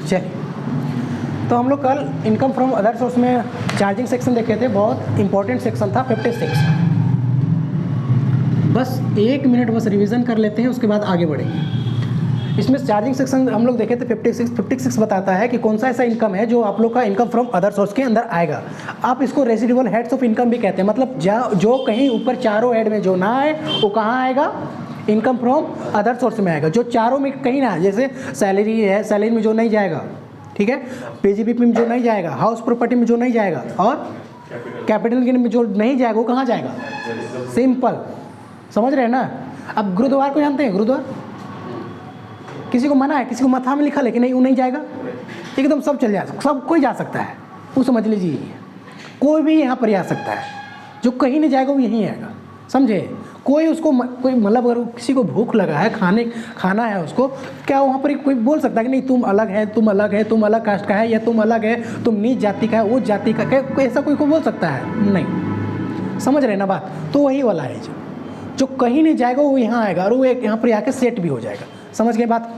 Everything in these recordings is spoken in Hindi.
चलिए, तो हम लोग कल इनकम फ्रॉम अदर सोर्स में चार्जिंग सेक्शन देखे थे, बहुत इंपॉर्टेंट सेक्शन था 56। बस 1 मिनट बस रिवीजन कर लेते हैं, उसके बाद आगे बढ़ेंगे। इसमें चार्जिंग सेक्शन हम लोग देखे थे 56 बताता है कि कौन सा ऐसा इनकम है जो आप लोग का इनकम फ्रॉम अदर सोर्स के अंदर आएगा। आप इसको रेसिडुअल हेड्स ऑफ इनकम भी कहते हैं, मतलब जो कहीं ऊपर चारों हेड में जो ना आए वो कहाँ आएगा, इनकम फ्रॉम अदर सोर्स में आएगा। जो चारों में कहीं ना, जैसे सैलरी है, सैलरी में जो नहीं जाएगा, ठीक है, पीजीबीपी में जो नहीं जाएगा, हाउस प्रॉपर्टी में जो नहीं जाएगा, और कैपिटल गेन में जो नहीं जाएगा वो कहाँ जाएगा, सिंपल, समझ रहे हैं ना। अब गुरुद्वार को जानते हैं, गुरुद्वार किसी को मना है, किसी को मथा में लिखा लेकिन नहीं, वो नहीं जाएगा, एकदम सब चल जाएगा, सब कोई जा सकता है, वो समझ लीजिए, कोई भी यहाँ पर आ सकता है, जो कहीं नहीं जाएगा वो यहीं आएगा, समझे। कोई उसको कोई मतलब अगर किसी को भूख लगा है, खाना है उसको, क्या वहाँ पर कोई बोल सकता है कि नहीं तुम अलग है, तुम अलग है, तुम अलग कास्ट का है, या तुम अलग है, तुम नीच जाति का है, वो जाति का, क्या ऐसा कोई को बोल सकता है, नहीं, समझ रहे ना बात। तो वही वाला है, जो कहीं नहीं जाएगा वो यहाँ आएगा, और वो एक यहाँ पर आके सेट भी हो जाएगा, समझ गए बात,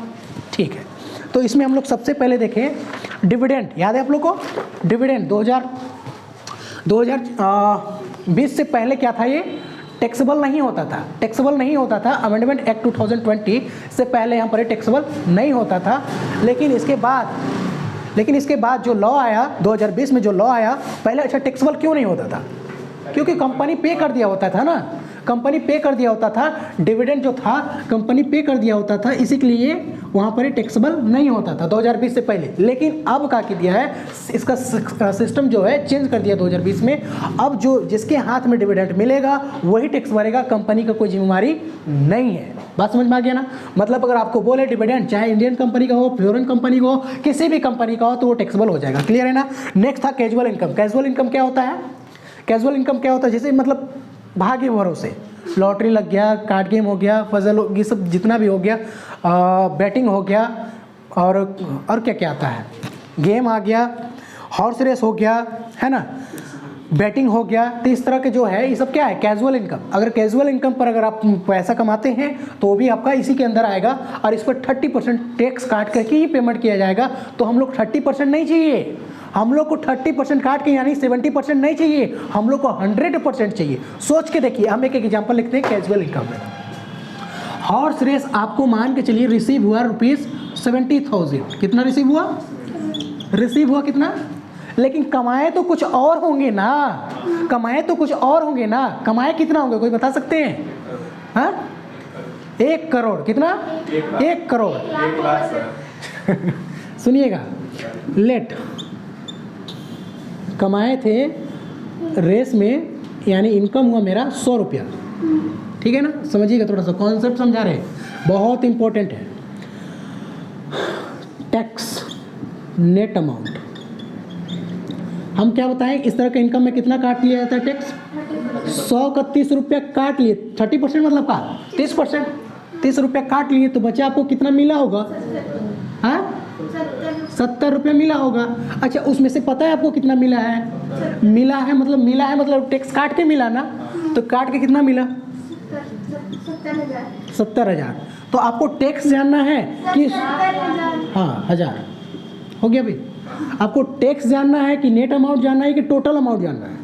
ठीक है। तो इसमें हम लोग सबसे पहले देखें डिविडेंड, याद है आप लोग को डिविडेंड 2020 से पहले क्या था, ये टैक्सेबल नहीं होता था, टैक्सेबल नहीं होता था। अमेंडमेंट एक्ट 2020 से पहले यहाँ पर टैक्सेबल नहीं होता था, लेकिन इसके बाद जो लॉ आया 2020 में, जो लॉ आया पहले, अच्छा टैक्सेबल क्यों नहीं होता था, क्योंकि कंपनी पे कर दिया होता था ना, कंपनी पे कर दिया होता था, डिविडेंड जो था कंपनी पे कर दिया होता था, इसी के लिए वहाँ पर टैक्सेबल नहीं होता था 2020 से पहले। लेकिन अब क्या किया है, इसका सिस्टम जो है चेंज कर दिया 2020 में। अब जो जिसके हाथ में डिविडेंड मिलेगा वही टैक्स भरेगा, कंपनी का कोई जिम्मेवारी नहीं है। बात समझ में आ गया ना। मतलब अगर आपको बोले डिविडेंड चाहे इंडियन कंपनी का हो, फॉरेन कंपनी का हो, किसी भी कंपनी का हो, तो वो टैक्सेबल हो जाएगा। क्लियर है ना। नेक्स्ट था कैजुअल इनकम। कैजुअल इनकम क्या होता है, कैजुअल इनकम क्या होता है, जैसे मतलब भाग्य भरोसे, लॉटरी लग गया, कार्ड गेम हो गया, पजल हो, ये सब जितना भी हो गया, बैटिंग हो गया, और क्या क्या आता है, गेम आ गया, हॉर्स रेस हो गया, है ना, बैटिंग हो गया। तो इस तरह के जो है ये सब क्या है, कैजुअल इनकम। अगर कैजुअल इनकम पर अगर आप पैसा कमाते हैं तो वो भी आपका इसी के अंदर आएगा, और इस पर 30% टैक्स काट करके ही पेमेंट किया जाएगा। तो हम लोग 30% नहीं चाहिए, हम लोग को 30% काट के, यानी 70% नहीं चाहिए, हम लोग को 100% चाहिए। सोच के देखिए, हम एक एग्जाम्पल लिखते हैं कैजुअल इनकम में। हॉर्स रेस आपको मान के चलिए रिसीव हुआ ₹70,000। कितना रिसीव हुआ, रिसीव हुआ कितना, लेकिन कमाए तो कुछ और होंगे ना, कमाए तो कुछ और होंगे ना। कमाए कितना होंगे, कोई बता सकते हैं? हाँ, 1 करोड़। कितना, 1 करोड़। सुनिएगा, लेट कमाए थे रेस में, यानी इनकम हुआ मेरा 100 रुपया। ठीक है ना, समझिएगा, थोड़ा सा कॉन्सेप्ट समझा रहे हैं, बहुत इंपॉर्टेंट है। टैक्स नेट अमाउंट, हम क्या बताएं, इस तरह का इनकम में कितना काट लिया जाता है टैक्स, 100 का 30 रुपया काट लिए, 30% मतलब का 30%, 30 रुपया काट लिए, तो बचा आपको कितना मिला होगा, हाँ 70 रुपया मिला होगा। अच्छा, उसमें से पता है आपको कितना मिला है, मिला है मतलब टैक्स काट के मिला ना, तो काट के कितना मिला, 70,000। तो आपको टैक्स जानना है कि, हाँ 1000 हो गया भाई। आपको टैक्स जानना है कि नेट अमाउंट जानना है कि टोटल अमाउंट जानना है,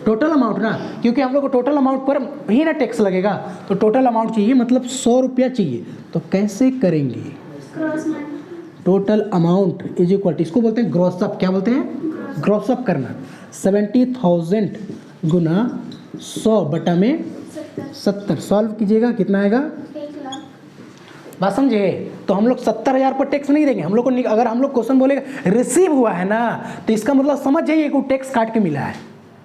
टोटल अमाउंट ना, क्योंकि हम लोग को टोटल अमाउंट पर ही ना टैक्स लगेगा। तो टोटल अमाउंट चाहिए, मतलब 100 रुपया चाहिए। तो कैसे करेंगे, total amount is equal to, इसको बोलते हैं ग्रॉसअप। क्या बोलते हैं, ग्रॉसअप करना। 70,000 गुना 100 बटा में 70, सॉल्व कीजिएगा, कितना आएगा, 1,00,000। बात समझे। तो हम लोग 70,000 पर टैक्स नहीं देंगे। हम लोग को अगर हम लोग क्वेश्चन बोलेगा रिसीव हुआ है ना, तो इसका मतलब समझ जाइए कि टैक्स काट के मिला है।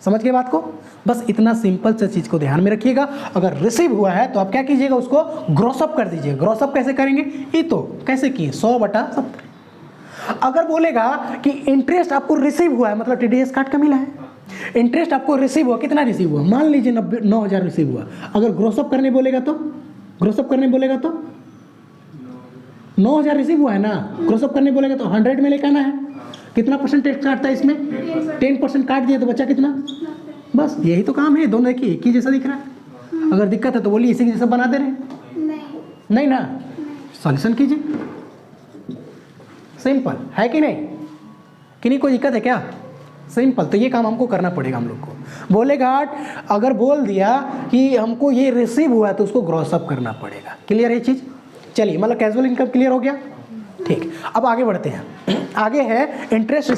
समझ गए बात को। बस इतना सिंपल से चीज़ को ध्यान में रखिएगा। अगर रिसीव हुआ है तो आप क्या कीजिएगा, उसको ग्रॉसअप कर दीजिए। ग्रॉसअप कैसे करेंगे, ये तो कैसे किए, 100 बटा 70। अगर बोलेगा कि इंटरेस्ट आपको रिसीव हुआ है, मतलब टीडीएस काट का मिला है, इंटरेस्ट आपको रिसीव हुआ, कितना रिसीव हुआ, मान लीजिए 9,000 रिसीव हुआ। अगर ग्रॉसअप करने बोलेगा तो, ग्रॉसअप करने बोलेगा तो 9,000 रिसीव हुआ है ना, ग्रॉसअप करने बोलेगा तो 100 में लेकर आना है। कितना परसेंट टैक्स काटता है इसमें, 10% काट दिया, तो बचा कितना, बस यही तो काम है। दोनों एक ही जैसा दिख रहा है। अगर दिक्कत है तो बोलिए, इसी के जैसा बना दे रहे हैं, नहीं ना, सॉल्यूशन कीजिए। सिंपल है कि नहीं कोई दिक्कत है क्या? सिंपल। तो ये काम हमको करना पड़ेगा हम लोग को। बोलेगा अगर बोल दिया कि हमको ये रिसीव हुआ तो उसको ग्रॉस अप करना पड़ेगा। क्लियर है चीज़? चलिए, मतलब कैजुअल इनकम क्लियर हो गया। ठीक, अब आगे बढ़ते हैं। आगे है इंटरेस्ट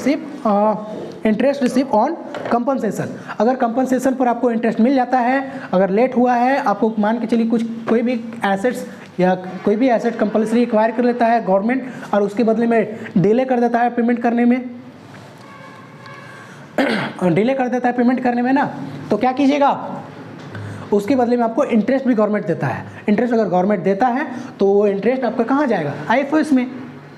रिसीव ऑन कंपनसेशन। अगर कंपनसेशन पर आपको इंटरेस्ट मिल जाता है, अगर लेट हुआ है, आपको मान के चलिए कोई भी एसेट्स या कोई भी एसेट कंपल्सरी एक्वायर कर लेता है गवर्नमेंट और उसके बदले में डिले कर देता है पेमेंट करने में, पेमेंट करने में ना, तो क्या कीजिएगा, उसके बदले में आपको इंटरेस्ट भी गवर्नमेंट देता है। इंटरेस्ट अगर गवर्नमेंट देता है तो वो इंटरेस्ट आपका कहाँ जाएगा? IFOS में,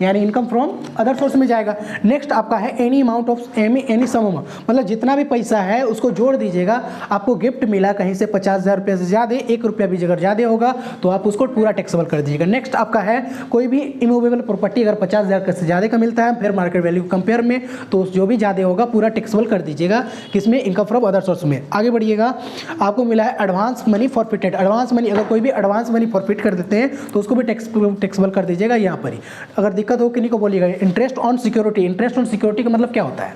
यानी इनकम फ्रॉम अदर सोर्स में जाएगा। नेक्स्ट आपका है एनी अमाउंट ऑफ एनी सम, मतलब जितना भी पैसा है उसको जोड़ दीजिएगा। आपको गिफ्ट मिला कहीं से 50,000 रुपये से ज़्यादा, 1 रुपया भी अगर ज़्यादा होगा तो आप उसको पूरा टैक्सेबल कर दीजिएगा। नेक्स्ट आपका है कोई भी इमूवेबल प्रॉपर्टी अगर 50,000 से ज़्यादा का मिलता है फिर मार्केट वैल्यू कंपेयर में, तो जो भी ज़्यादा होगा पूरा टैक्सेबल कर दीजिएगा। किसमें? इनकम फ्रॉम अदर सोर्स में। आगे बढ़िएगा। आपको मिला है advance money forfeited. Advance money, अगर कोई भी एडवांस मनी फॉरफिट कर देते हैं तो उसको भी टैक्सेबल कर दीजिएगा यहाँ पर ही। अगर दिक्कत हो किन्हीं को बोलिएगा। Interest on security. Interest on security का मतलब क्या होता है?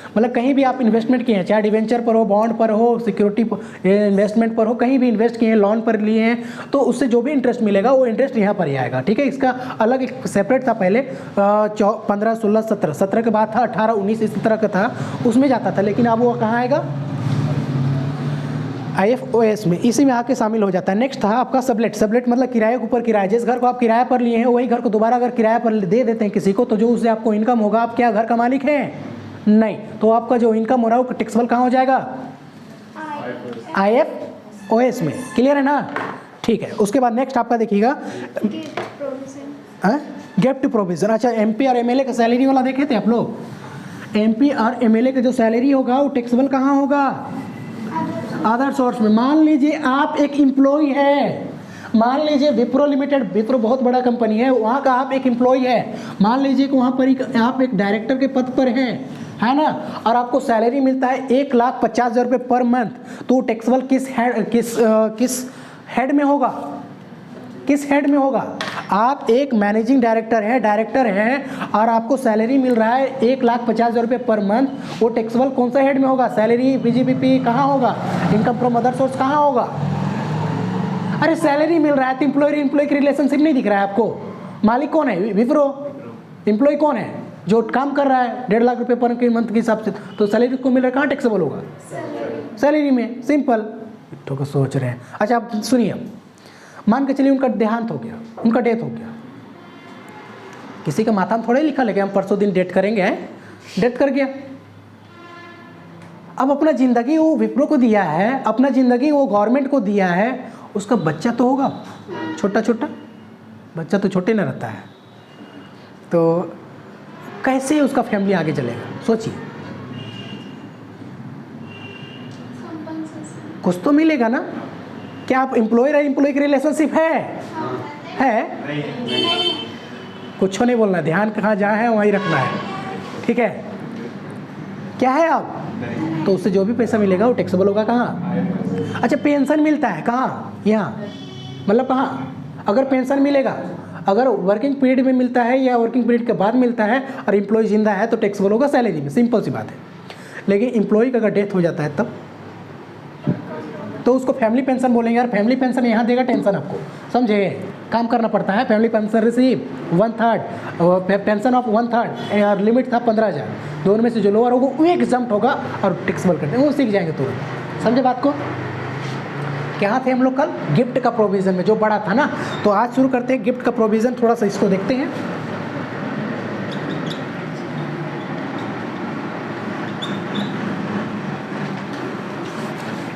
मतलब कहीं भी आप इन्वेस्टमेंट किए हैं, चाहे डिवेंचर पर हो, बॉन्ड पर हो, सिक्योरिटी इन्वेस्टमेंट पर हो, कहीं भी इन्वेस्ट किए हैं, लोन पर लिए हैं, तो उससे जो भी इंटरेस्ट मिलेगा वो इंटरेस्ट यहाँ पर ही आएगा। ठीक है, इसका अलग एक सेपरेट था पहले 15, 16, 17 के बाद था 18, 19 इस तरह का था, उसमें जाता था, लेकिन अब वो कहाँ आएगा? IFOS में, इसी में आके शामिल हो जाता है। नेक्स्ट था आपका सबलेट। सबलेट मतलब किराए के ऊपर किराया। जिस घर को आप किराए पर लिए हैं वही घर को दोबारा अगर किराए पर दे देते हैं किसी को, तो जो उससे आपको इनकम होगा, आप क्या घर का मालिक हैं? नहीं। तो आपका जो इनकम हो रहा है वो टैक्सेबल कहाँ हो जाएगा? IFOS में। क्लियर है ना? ठीक है। उसके बाद नेक्स्ट आपका देखिएगा गिफ्ट प्रोविजन। अच्छा, MP और MLA का सैलरी वाला देखे थे आप लोग? MP और MLA का जो सैलरी होगा वो टैक्सेबल कहाँ होगा? अदर सोर्स में। मान लीजिए आप एक एम्प्लॉय है, मान लीजिए विप्रो लिमिटेड, विप्रो बहुत बड़ा कंपनी है, वहाँ का आप एक एम्प्लॉय है, मान लीजिए कि वहाँ पर आप एक डायरेक्टर के पद पर हैं, है ना, और आपको सैलरी मिलता है 1,50,000 रुपये पर मंथ, तो टैक्सेबल किस हेड में होगा? किस हेड में होगा? आप एक मैनेजिंग डायरेक्टर हैं और आपको सैलरी मिल रहा है 1,50,000 रुपये पर मंथ, वो टैक्सेबल कौन सा हेड में होगा? सैलरी, BGPP कहाँ होगा? इनकम फ्रॉम अदर सोर्स कहाँ होगा? अरे सैलरी मिल रहा है तो एम्प्लॉय की रिलेशनशिप नहीं दिख रहा है आपको? मालिक कौन है? विप्रो। एम्प्लॉय कौन है? जो काम कर रहा है 1.5 लाख रुपये पर मंथ के हिसाब से, तो सैलरी को मिल रहा है, कहाँ टैक्सेबल होगा? सैलरी में। सिंपल। तो सोच रहे हैं। अच्छा आप सुनिए, मान के चलिए उनका देहांत हो गया, उनका डेथ हो गया, किसी का माथा में थोड़े लिखा लगे हम परसों दिन डेट करेंगे, डेथ कर गया। अब अपना ज़िंदगी वो विप्रो को दिया है, अपना ज़िंदगी वो गवर्नमेंट को दिया है, उसका बच्चा तो होगा छोटा छोटा, बच्चा तो छोटे न रहता है, तो कैसे उसका फैमिली आगे चलेगा? सोचिए, कुछ तो मिलेगा ना? क्या आप एम्प्लॉय की रिलेशनशिप है? कुछ नहीं बोलना, ध्यान कहाँ जहाँ है वहीं रखना है। ठीक है, क्या है आप? तो उससे जो भी पैसा मिलेगा वो टैक्सेबल होगा कहाँ? अच्छा, पेंशन मिलता है कहाँ? यहाँ, मतलब कहाँ? अगर पेंशन मिलेगा, अगर वर्किंग पीरियड में मिलता है या वर्किंग पीरियड के बाद मिलता है और एम्प्लॉय जिंदा है तो टैक्सेबल होगा सैलरी में। सिंपल सी बात है। लेकिन एम्प्लॉय का अगर डेथ हो जाता है तब तो उसको फैमिली पेंशन बोलेंगे। यार फैमिली पेंशन यहाँ देगा, टेंशन आपको, समझे? काम करना पड़ता है। Family pension receive 1/3, pension of 1/3 और लिमिट था 15,000, दोनों में से जो लोअर होगा वो एग्जम्प्ट होगा और टैक्सेबल करते हैं, वो सीख जाएंगे तुरंत। समझे बात को? क्या थे हम लोग कल? गिफ्ट का प्रोविज़न में जो बड़ा था ना, तो आज शुरू करते हैं गिफ्ट का प्रोविज़न। थोड़ा सा इसको देखते हैं।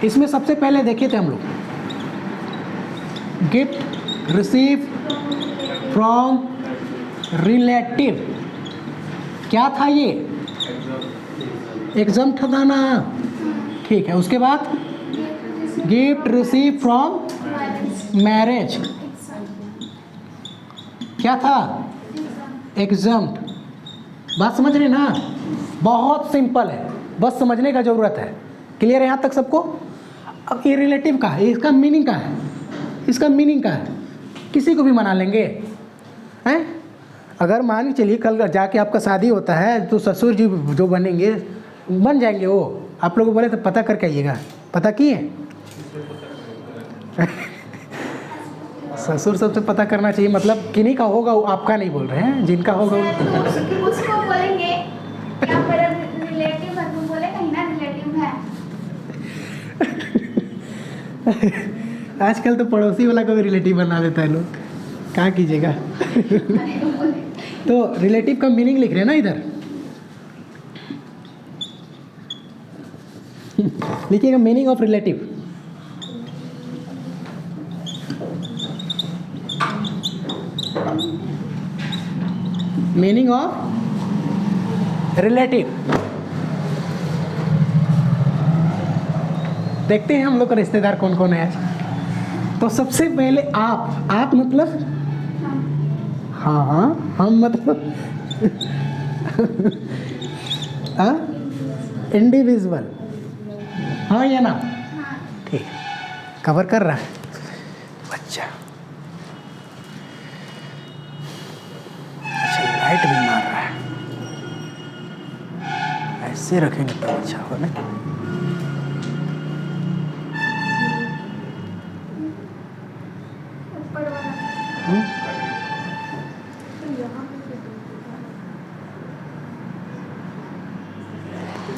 इसमें सबसे पहले देखे थे हम लोग गिफ्ट रिसीव फ्रॉम रिलेटिव, क्या था ये? एग्जाम्प्ट था ना? ठीक है, उसके बाद गिफ्ट रिसीव फ्रॉम मैरिज, क्या था? एग्जाम्प्ट। बात समझ रहे ना? बहुत सिंपल है, बस समझने का ज़रूरत है। क्लियर है यहाँ तक सबको? अब ये रिलेटिव का है, इसका मीनिंग का है, किसी को भी मना लेंगे हैं। अगर मान के चलिए कल जाके आपका शादी होता है तो ससुर जी जो बनेंगे बन जाएंगे वो, आप लोग बोले तो पता करके आइएगा। पता किए? ससुर सबसे पता करना चाहिए, मतलब किन्हीं का होगा, वो आपका नहीं बोल रहे हैं, जिनका होगा उसको बोलेंगे क्या मेरा रिलेटिव है, तुम बोले कहीं ना रिलेटिव है। आजकल तो पड़ोसी वाला को भी रिलेटिव बना देता है लोग, क्या कीजिएगा। तो रिलेटिव का मीनिंग लिख रहे हैं ना इधर, लिखिएगा meaning of relative. Meaning of relative. देखते हैं हम लोग का रिश्तेदार कौन कौन है आज। तो सबसे पहले आप मतलब हाँ हम मतलब इंडिविजुअल, हाँ या ना? ठीक, कवर कर रहा है बच्चा। अच्छा लाइट भी मार रहा है, ऐसे रखेंगे तो अच्छा हो ना।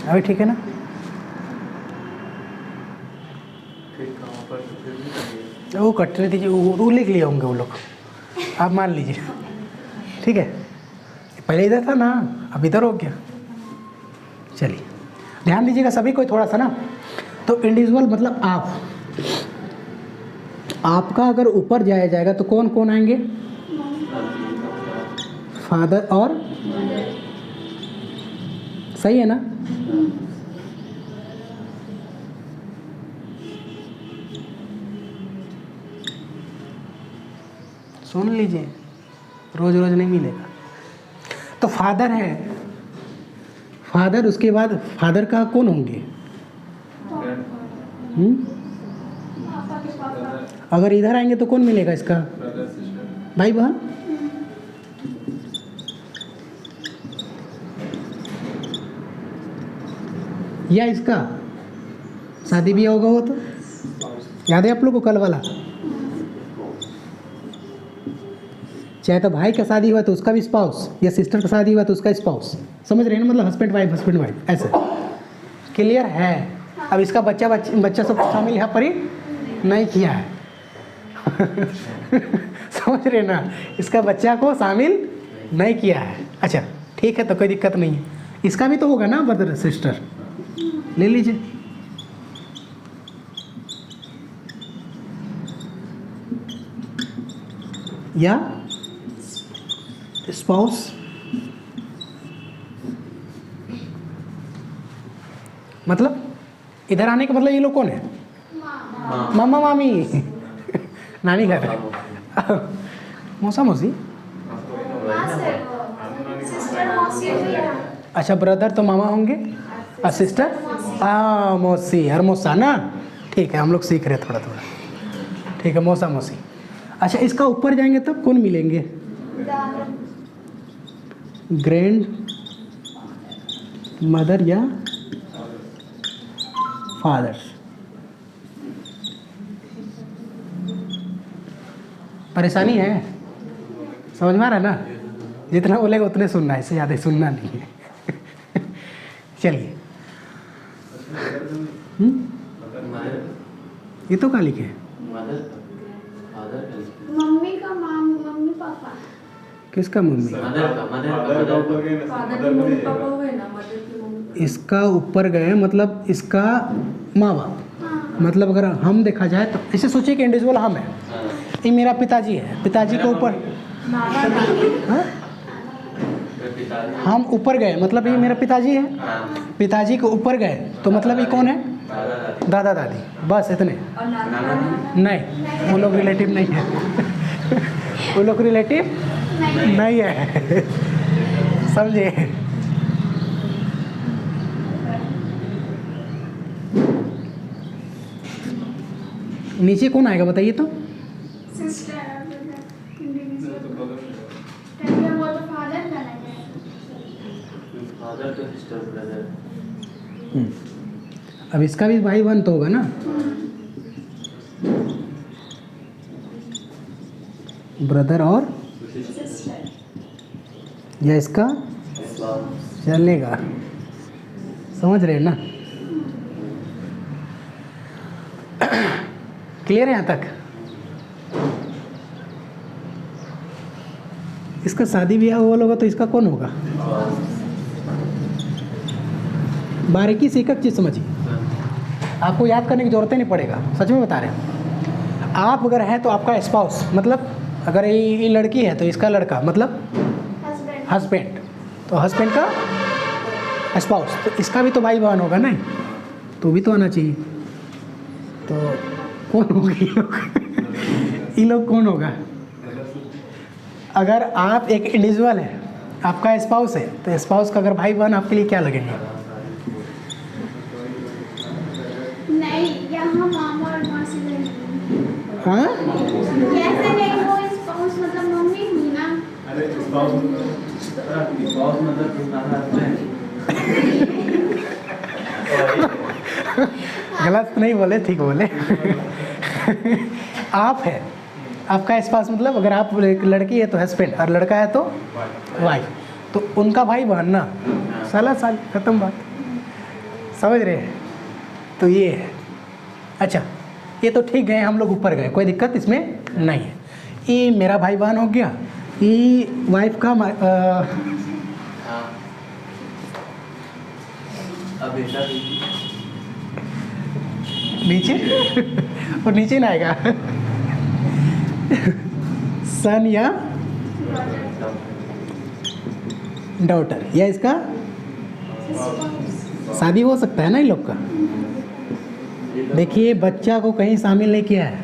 अभी ठीक है ना? वो कटने दीजिए, वो लिख लिए होंगे वो लोग, आप मान लीजिए। ठीक है, पहले इधर था ना, अब इधर हो गया। चलिए ध्यान दीजिएगा सभी कोई थोड़ा सा ना। तो इंडिविजुअल मतलब आपका अगर ऊपर जाया जाएगा तो कौन कौन आएंगे? फादर और, सही है ना? सुन लीजिए, रोज रोज नहीं मिलेगा। तो फादर है, फादर, उसके बाद फादर का कौन होंगे? अगर इधर आएंगे तो कौन मिलेगा इसका? भाई बहन। या इसका शादी भी होगा वो, तो याद है आप लोग को कल वाला? चाहे तो भाई का शादी हुआ तो उसका भी स्पाउस, या सिस्टर का शादी हुआ तो उसका स्पाउस, समझ रहे हैं ना? मतलब हस्बैंड वाइफ ऐसे। क्लियर है? अब इसका बच्चा सब शामिल यहाँ पर ही नहीं किया है। समझ रहे ना? इसका बच्चा को शामिल नहीं किया है। अच्छा ठीक है, तो कोई दिक्कत नहीं है। इसका भी तो होगा ना ब्रदर सिस्टर, ले लीजिए। या स्पाउस, मतलब इधर आने का मतलब ये लोग कौन है? मामा मामी, नानी घर, मौसा मौसी। अच्छा ब्रदर तो मामा होंगे और सिस्टर मौसी और मौसा ना। ठीक है, हम लोग सीख रहे थोड़ा थोड़ा। ठीक है, मौसा मौसी। अच्छा इसका ऊपर जाएंगे तब कौन मिलेंगे? ग्रैंड मदर या फादर। परेशानी है, समझ में आ रहा है ना? जितना बोलेगा उतने सुनना है, इससे ज़्यादा सुनना नहीं है। चलिए ये तो क्या लिखे? मम्मी का मम्मी पापा। किसका मम्मी? इसका ऊपर गए मतलब इसका माँ बाप। मतलब अगर हम देखा जाए तो ऐसे सोचिए कि इंडिविजुअल हम है, ये मेरा पिताजी है, पिताजी के ऊपर हम ऊपर गए मतलब ये मेरा पिताजी है, पिताजी के ऊपर गए तो मतलब ये कौन है? दादा दादी, बस इतने। नहीं, वो लोग रिलेटिव नहीं है। वो लोग रिलेटिव नहीं है, समझे? नीचे कौन आएगा बताइए तो? सिस्टर डॉटर तो सिस्टर ब्रदर। अब इसका भी भाई बहन तो होगा ना, ब्रदर और सिस्टर। या इसका चलेगा, समझ रहे हैं ना? क्लियर है यहाँ तक? इसका शादी ब्याह हुआ होगा तो इसका कौन होगा? बारीकी से एक एक चीज़ समझिए, आपको याद करने की जरूरत ही नहीं पड़ेगा, सच में बता रहे हैं। आप अगर हैं तो आपका स्पाउस, मतलब अगर ये लड़की है तो इसका लड़का, मतलब हस्बैंड। हस्बैंड, तो हस्बैंड का स्पाउस, तो इसका भी तो भाई बहन होगा नहीं, तो भी तो आना चाहिए। तो कौन होगा ये लोग? ये लोग कौन होगा? अगर आप एक इंडिविजुअल है, आपका स्पाउस है, तो स्पाउस का अगर भाई बहन आपके लिए क्या लगेंगे? नहीं, यहाँ मामा और मौसी लगेंगी। हाँ, कैसे नहीं, वो स्पाउस मतलब मम्मी हुई ना। अरे स्पाउस मतलब तुम्हारा हस्बैंड। गलत नहीं बोले, ठीक बोले। आप है, आपका स्पाउस मतलब अगर आप एक लड़की है तो हस्बैंड, और लड़का है तो वाइफ, तो उनका भाई बहन ना, साला साल खत्म बात, समझ रहे हैं? तो ये है। अच्छा, ये तो ठीक गए, हम लोग ऊपर गए, कोई दिक्कत इसमें नहीं है। ये मेरा भाई बहन हो गया, ये वाइफ का अब बेटा नीचे और नीचे ना आएगा सन या डॉटर, या इसका शादी हो सकता है ना इन लोग का। देखिए, बच्चा को कहीं शामिल नहीं किया है,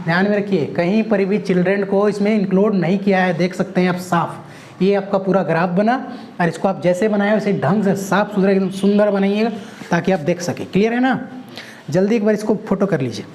ध्यान में रखिए, कहीं पर भी चिल्ड्रन को इसमें इंक्लूड नहीं किया है। देख सकते हैं आप साफ, ये आपका पूरा ग्राफ बना, और इसको आप जैसे बनाए वैसे ढंग से साफ सुथरा एकदम सुंदर बनाइएगा ताकि आप देख सकें। क्लियर है ना? जल्दी एक बार इसको फोटो कर लीजिए।